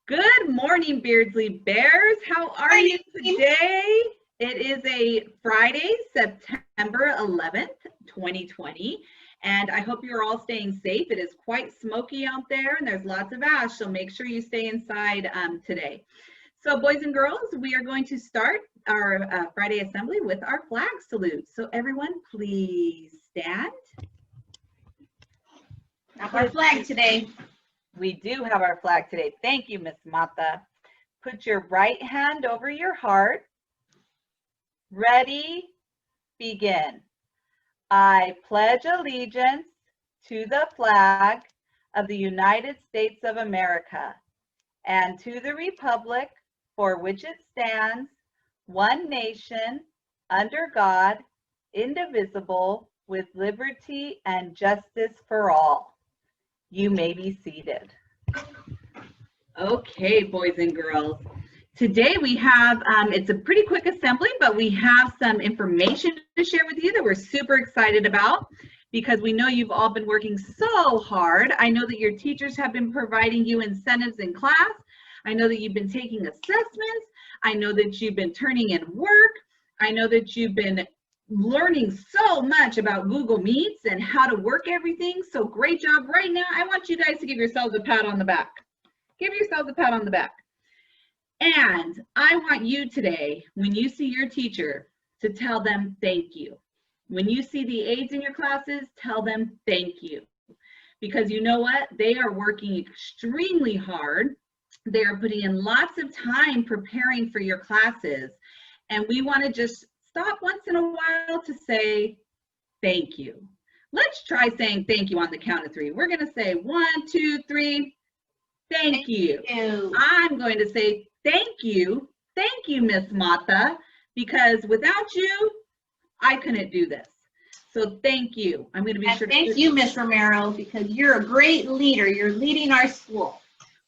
Good morning, Beardsley Bears. How are you today? It is a Friday, September 11th, 2020, and I hope you're all staying safe. It is quite smoky out there, and there's lots of ash, so make sure you stay inside today. So, boys and girls, we are going to start our Friday assembly with our flag salute. So, everyone, please stand. Have our flag today. We do have our flag today. Thank you, Miss Mata. Put your right hand over your heart. Ready, begin. I pledge allegiance to the flag of the United States of America and to the republic for which it stands, one nation, under God, indivisible, with liberty and justice for all. You may be seated. Okay, boys and girls. Today we have, it's a pretty quick assembly, but we have some information to share with you that we're super excited about because we know you've all been working so hard. I know that your teachers have been providing you incentives in class. I know that you've been taking assessments. I know that you've been turning in work. I know that you've been learning so much about Google Meets and how to work everything. So great job. Right now, I want you guys to give yourselves a pat on the back. Give yourselves a pat on the back. And I want you today, when you see your teacher, to tell them thank you. When you see the aides in your classes, tell them thank you. Because you know what? They are working extremely hard. They are putting in lots of time preparing for your classes. And we want to just stop once in a while to say thank you. Let's try saying thank you on the count of three. We're going to say 1, 2, 3. Thank you. I'm going to say thank you, Miss Mata, because without you, I couldn't do this. So thank you. I'm going to be sure to thank you, Miss Romero, because you're a great leader. You're leading our school.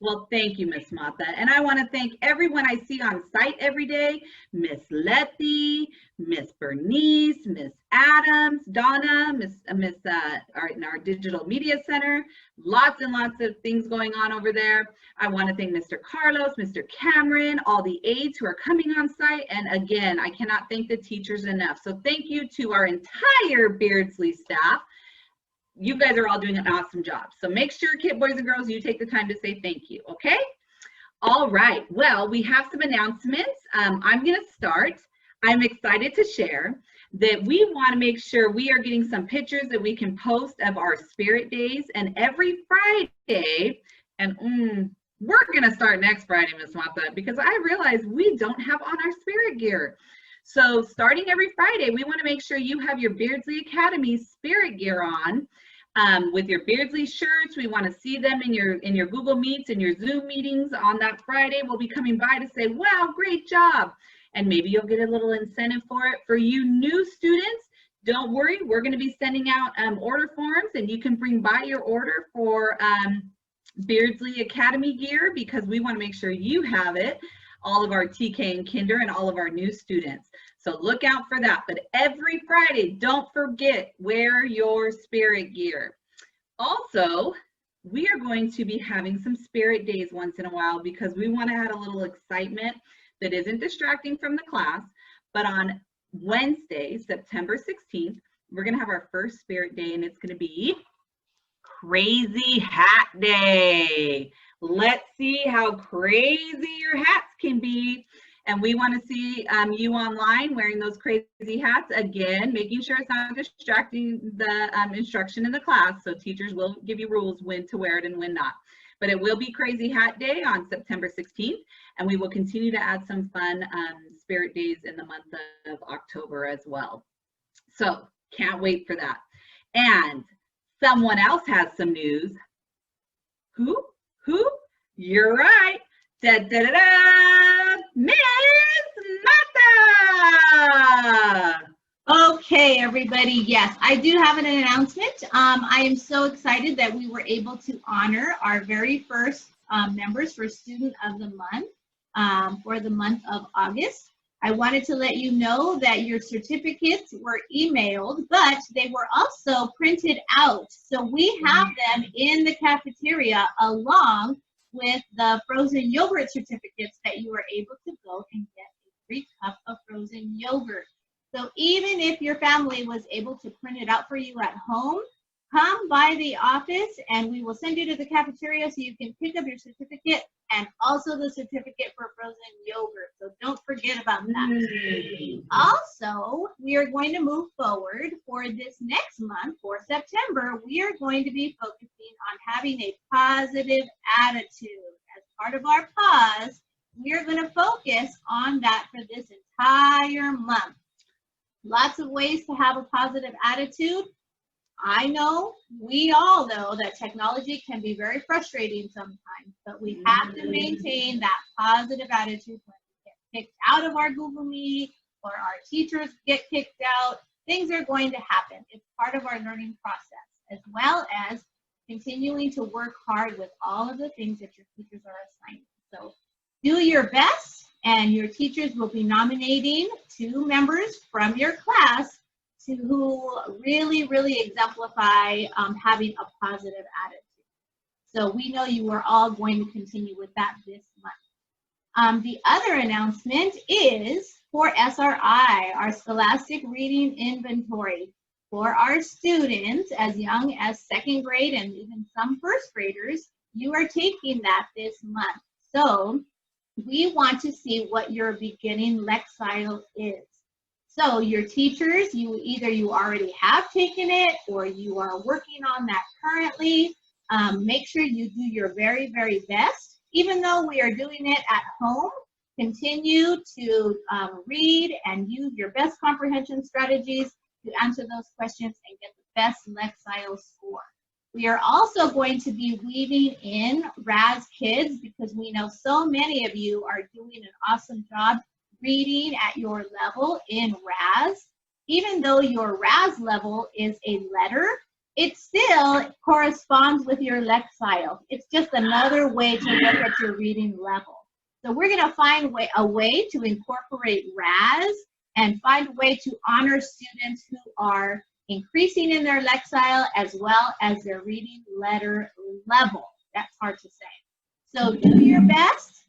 Well, thank you, Miss Mata. And I want to thank everyone I see on site every day, Miss Letty, Miss Bernice, Miss Adams, Donna, in our digital media center. Lots and lots of things going on over there. I want to thank Mr. Carlos, Mr. Cameron, all the aides who are coming on site. And again, I cannot thank the teachers enough. So thank you to our entire Beardsley staff. You guys are all doing an awesome job. So make sure, boys and girls, you take the time to say thank you, okay? All right, well, we have some announcements. I'm gonna start. I'm excited to share that we wanna make sure we are getting some pictures that we can post of our Spirit Days, and every Friday, and we're gonna start next Friday, Miss Mata, because I realize we don't have on our Spirit gear. So starting every Friday, we want to make sure you have your Beardsley Academy Spirit gear on with your Beardsley shirts. We want to see them in your Google Meets and your Zoom meetings on that Friday. We'll be coming by to say, wow, great job. And maybe you'll get a little incentive for it. For you new students, don't worry. We're going to be sending out order forms, and you can bring by your order for Beardsley Academy gear because we want to make sure you have it. All of our TK and Kinder and all of our new students. So look out for that. But every Friday, don't forget, wear your Spirit gear. Also, we are going to be having some Spirit Days once in a while because we want to add a little excitement that isn't distracting from the class. But on Wednesday, September 16th, we're going to have our first Spirit Day, and it's going to be Crazy Hat Day. Let's see how crazy your hats can be. And we want to see you online wearing those crazy hats. Again, making sure it's not distracting the instruction in the class. So teachers will give you rules when to wear it and when not. But it will be Crazy Hat Day on September 16th. And we will continue to add some fun Spirit Days in the month of October as well. So can't wait for that. And someone else has some news. Who? You're right. Da, da, da, da. Miss Mata. Okay, everybody. Yes, I do have an announcement. I am so excited that we were able to honor our very first members for Student of the Month for the month of August. I wanted to let you know that your certificates were emailed, but they were also printed out. So we have them in the cafeteria along with the frozen yogurt certificates that you are able to go and get a free cup of frozen yogurt. So even if your family was able to print it out for you at home, come by the office and we will send you to the cafeteria so you can pick up your certificate and also the certificate for frozen yogurt. So don't forget about that. Also, we are going to move forward for this next month, for September. We are going to be focusing on having a positive attitude. As part of our pause, we are going to focus on that for this entire month. Lots of ways to have a positive attitude. I know, we all know that technology can be very frustrating sometimes, but we have to maintain that positive attitude when we get kicked out of our Google Meet or our teachers get kicked out. Things are going to happen. It's part of our learning process, as well as continuing to work hard with all of the things that your teachers are assigning. So do your best, and your teachers will be nominating 2 members from your class who really, really exemplify having a positive attitude. So we know you are all going to continue with that this month. The other announcement is for SRI, our Scholastic Reading Inventory. For our students as young as 2nd grade and even some 1st graders, you are taking that this month. So we want to see what your beginning Lexile is. So your teachers, either you already have taken it or you are working on that currently. Make sure you do your very, very best. Even though we are doing it at home, continue to read and use your best comprehension strategies to answer those questions and get the best Lexile score. We are also going to be weaving in Raz Kids because we know so many of you are doing an awesome job reading at your level in Raz. Even though your Raz level is a letter, it still corresponds with your Lexile. It's just another way to look at your reading level. So we're going to find a way to incorporate Raz and find a way to honor students who are increasing in their Lexile as well as their reading letter level. That's hard to say. So do your best.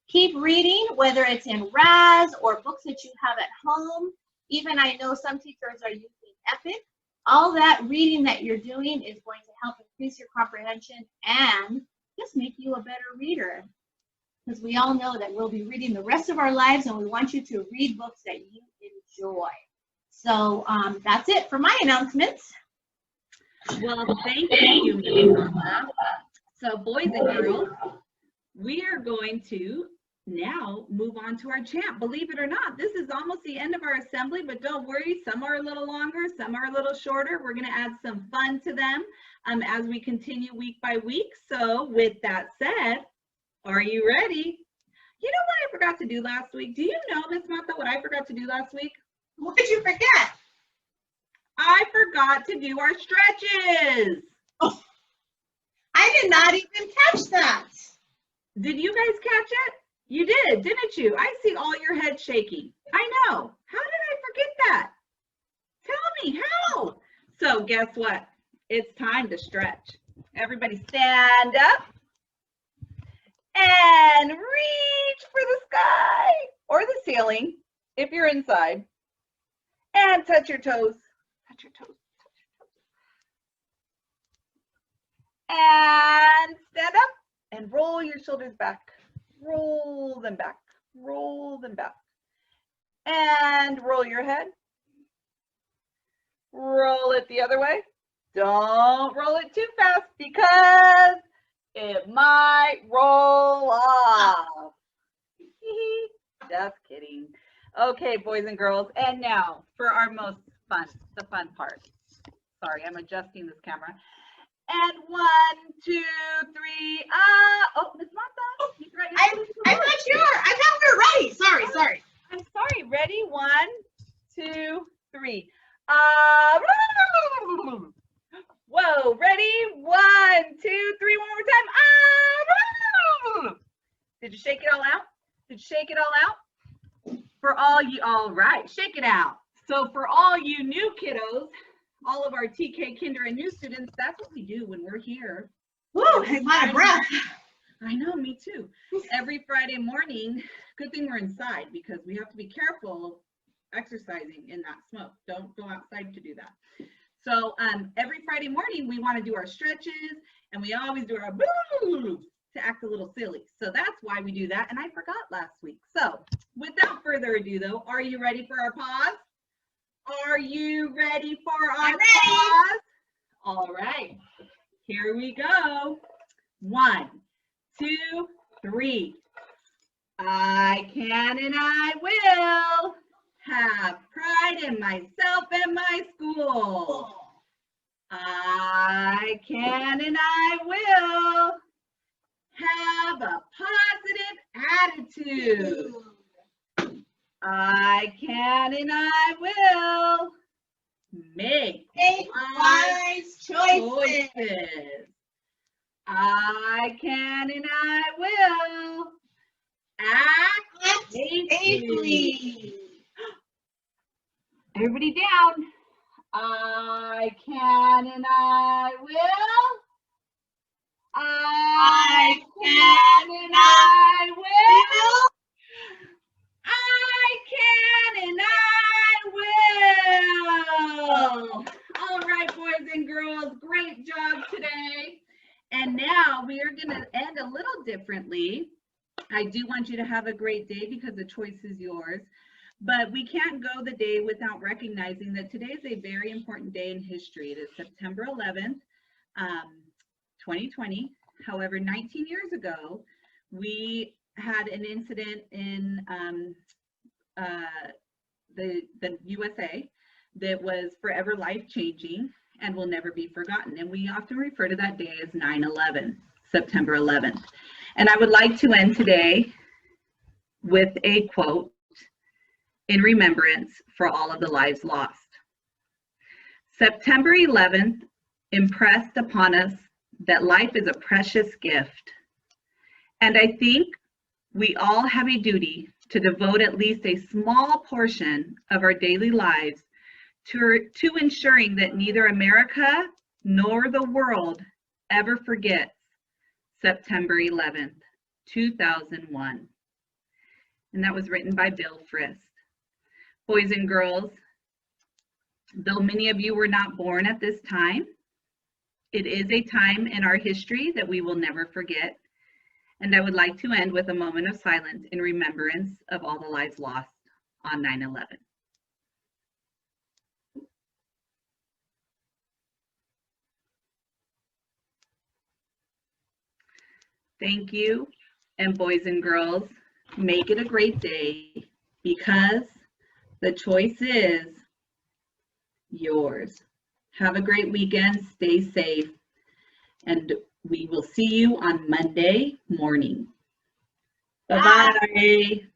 Keep reading, whether it's in Raz or books that you have at home. Even I know some teachers are using Epic. All that reading that you're doing is going to help increase your comprehension and just make you a better reader. Because we all know that we'll be reading the rest of our lives and we want you to read books that you enjoy. So that's it for my announcements. Well, thank you, Ms. Mama. So boys and girls, we are going to now move on to our chant. Believe it or not, this is almost the end of our assembly, but don't worry, some are a little longer, some are a little shorter. We're going to add some fun to them as we continue week by week. So with that said, are you ready? You know what I forgot to do last week? Do you know, Ms. Mata, what I forgot to do last week? What did you forget? I forgot to do our stretches. Oh, I did not even catch that. Did you guys catch it? You did, didn't you? I see all your head shaking. I know. How did I forget that? Tell me how. So guess what? It's time to stretch. Everybody stand up and reach for the sky or the ceiling if you're inside. And touch your toes. Touch your toes. Touch your toes. And stand up and roll your shoulders back. Roll them back. Roll them back. And roll your head. Roll it the other way. Don't roll it too fast because it might roll off. Just kidding. Okay, boys and girls, and now for our most fun, the fun part. Sorry, I'm adjusting this camera. And 1, 2, 3, oh, Ms. Martha, you forgot your I'm not sure. I thought we were ready. Sorry. I'm sorry. Ready? 1, 2, 3. Whoa, ready? 1, 2, 3, one more time. Did you shake it all out? Did you shake it all out? For all you, all right, shake it out. So for all you new kiddos, all of our TK, kinder, and new students, that's what we do when we're here. Woo, I'm out of breath. I know, me too. Every Friday morning, good thing we're inside because we have to be careful exercising in that smoke. Don't go outside to do that. So every Friday morning, we want to do our stretches, and we always do our boo to act a little silly. So that's why we do that, and I forgot last week. So without further ado, though, are you ready for our pause? Are you ready for our pause? All right, here we go. 1, 2, 3. I can and I will have pride in myself and my school. I can and I will have a positive attitude. I can and I will make wise choices. I can and I will act safely. Everybody down. I can and I will. I can and I will. I can and I will. All right, boys and girls, great job today. And now we are going to end a little differently. I do want you to have a great day because the choice is yours. But we can't go the day without recognizing that today is a very important day in history. It is September 11th, 2020. However, 19 years ago, we had an incident in the USA that was forever life-changing and will never be forgotten. And we often refer to that day as 9/11, September 11th. And I would like to end today with a quote in remembrance for all of the lives lost. September 11th impressed upon us that life is a precious gift. And I think we all have a duty to devote at least a small portion of our daily lives to ensuring that neither America nor the world ever forgets September 11th, 2001. And that was written by Bill Frist. Boys and girls, though many of you were not born at this time, it is a time in our history that we will never forget. And I would like to end with a moment of silence in remembrance of all the lives lost on 9/11. Thank you, and boys and girls, make it a great day because the choice is yours. Have a great weekend, stay safe, and we will see you on Monday morning. Bye-bye.